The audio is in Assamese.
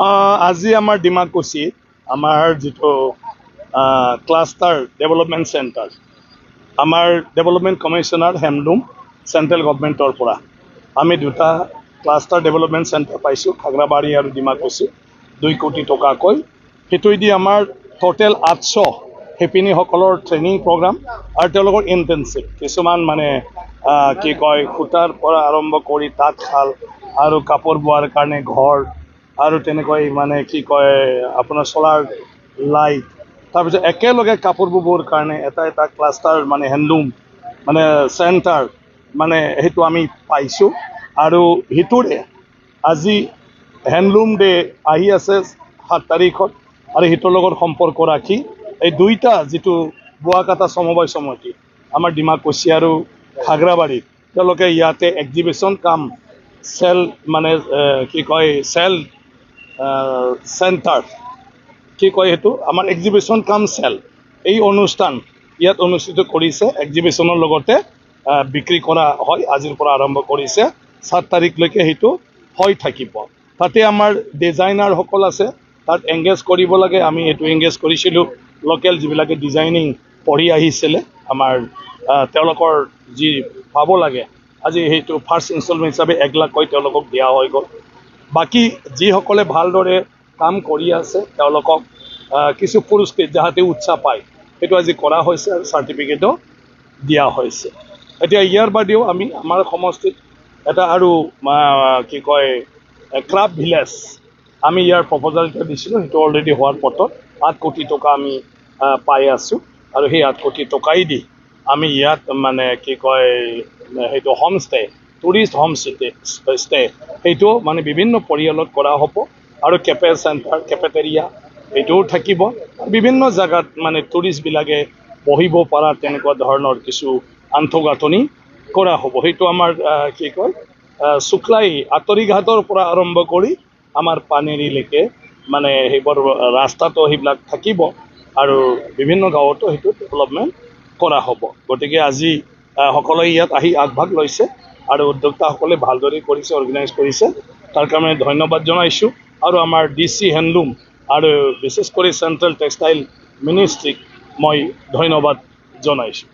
আজি আমাৰ ডিমাকুছিত আমাৰ যিটো ক্লাষ্টাৰ ডেভেলপমেণ্ট চেণ্টাৰ আমাৰ ডেভেলপমেণ্ট কমিশ্যনাৰ হেমলুম চেণ্ট্ৰেল গভৰ্ণমেণ্টৰ পৰা আমি দুটা ক্লাষ্টাৰ ডেভেলপমেণ্ট চেণ্টাৰ পাইছোঁ খাগ্ৰাবাৰী আৰু ডিমাকুছি 2 কোটি টকাকৈ সেইটোৱেদি আমাৰ টোটেল 800 শিপিনীসকলৰ ট্ৰেইনিং প্ৰগ্ৰাম আৰু তেওঁলোকৰ ইণ্টেনচিভ কিছুমান মানে কি কয় সূতাৰ পৰা আৰম্ভ কৰি তাঁতশাল আৰু কাপোৰ বোৱাৰ কাৰণে ঘৰ আৰু তেনেকৈ মানে কি কয় আপোনাৰ চলাৰ লাইট তাৰপিছত একেলগে কাপোৰ ববৰ কাৰণে এটা ক্লাষ্টাৰ মানে হেণ্ডলুম মানে চেণ্টাৰ মানে সেইটো আমি পাইছোঁ আৰু সেইটোৰে আজি হেণ্ডলুম ডে আহি আছে 7 তাৰিখত আৰু সেইটোৰ লগত সম্পৰ্ক ৰাখি এই দুইটা যিটো বোৱাকটা সমবায় সমিতি আমাৰ ডিমাকুছি আৰু খাগ্ৰাবাৰীত তেওঁলোকে ইয়াতে এক্সিবিশ্যন কাম চেল মানে কি কয় চেল চেণ্টাৰ কি কয় সেইটো আমাৰ এক্সিবিশ্যন কাম চেল এই অনুষ্ঠান ইয়াত অনুষ্ঠিত কৰিছে এক্সিবিশ্যনৰ লগতে বিক্ৰী কৰা হয় আজিৰ পৰা আৰম্ভ কৰিছে 7 তাৰিখলৈকে সেইটো হৈ থাকিব তাতে আমাৰ ডিজাইনাৰসকল আছে তাত এংগেজ কৰিব লাগে আমি এইটো এংগেজ কৰিছিলোঁ লোকেল যিবিলাকে ডিজাইনিং পঢ়ি আহিছিলে আমাৰ তেওঁলোকৰ যি পাব লাগে আজি সেইটো ফাৰ্ষ্ট ইনষ্টলমেণ্ট হিচাপে 1 লাখকৈ তেওঁলোকক দিয়া হৈ গ'ল বাকী যিসকলে ভালদৰে কাম কৰি আছে তেওঁলোকক কিছু পুৰস্কৃত যাতে উৎসাহ পায় সেইটো আজি কৰা হৈছে আৰু চাৰ্টিফিকেটো দিয়া হৈছে এতিয়া ইয়াৰ বাদেও আমি আমাৰ সমষ্টিত এটা আৰু কি কয় ক্ৰাফ্ট ভিলেজ আমি ইয়াৰ প্ৰপ'জাল এটা দিছিলোঁ সেইটো অলৰেডি হোৱাৰ পথত 8 কোটি টকা আমি পাই আছোঁ আৰু সেই 8 কোটি টকাই দি আমি ইয়াত মানে কি কয় সেইটো হোমষ্টে টুৰিষ্ট হোমষ্টে সেইটো মানে বিভিন্ন পৰিয়ালত কৰা হ'ব আৰু কেফে চেণ্টাৰ কেফেটেৰিয়া এইটোও থাকিব বিভিন্ন জায়গাত মানে টুৰিষ্টবিলাকে বহিব পৰা তেনেকুৱা ধৰণৰ কিছু আন্তঃগাঁথনি কৰা হ'ব সেইটো আমাৰ কি কয় শুক্লাই আঁতৰিঘাটৰ পৰা আৰম্ভ কৰি আমাৰ পানেৰীলৈকে মানে সেইবোৰ ৰাস্তাটো সেইবিলাক থাকিব আৰু বিভিন্ন গাঁৱতো সেইটো ডেভেলপমেণ্ট কৰা হ'ব গতিকে আজি সকলোৱে ইয়াত আহি আগভাগ লৈছে আৰু উদ্যোক্তাসকলে ভালদৰে কৰিছে অৰ্গেনাইজ কৰিছে তাৰ কাৰণে ধন্যবাদ জনাইছোঁ আৰু আমাৰ DC হেণ্ডলুম আৰু বিশেষ কৰি চেণ্ট্ৰেল টেক্সটাইল মিনিষ্ট্ৰীক মই ধন্যবাদ জনাইছোঁ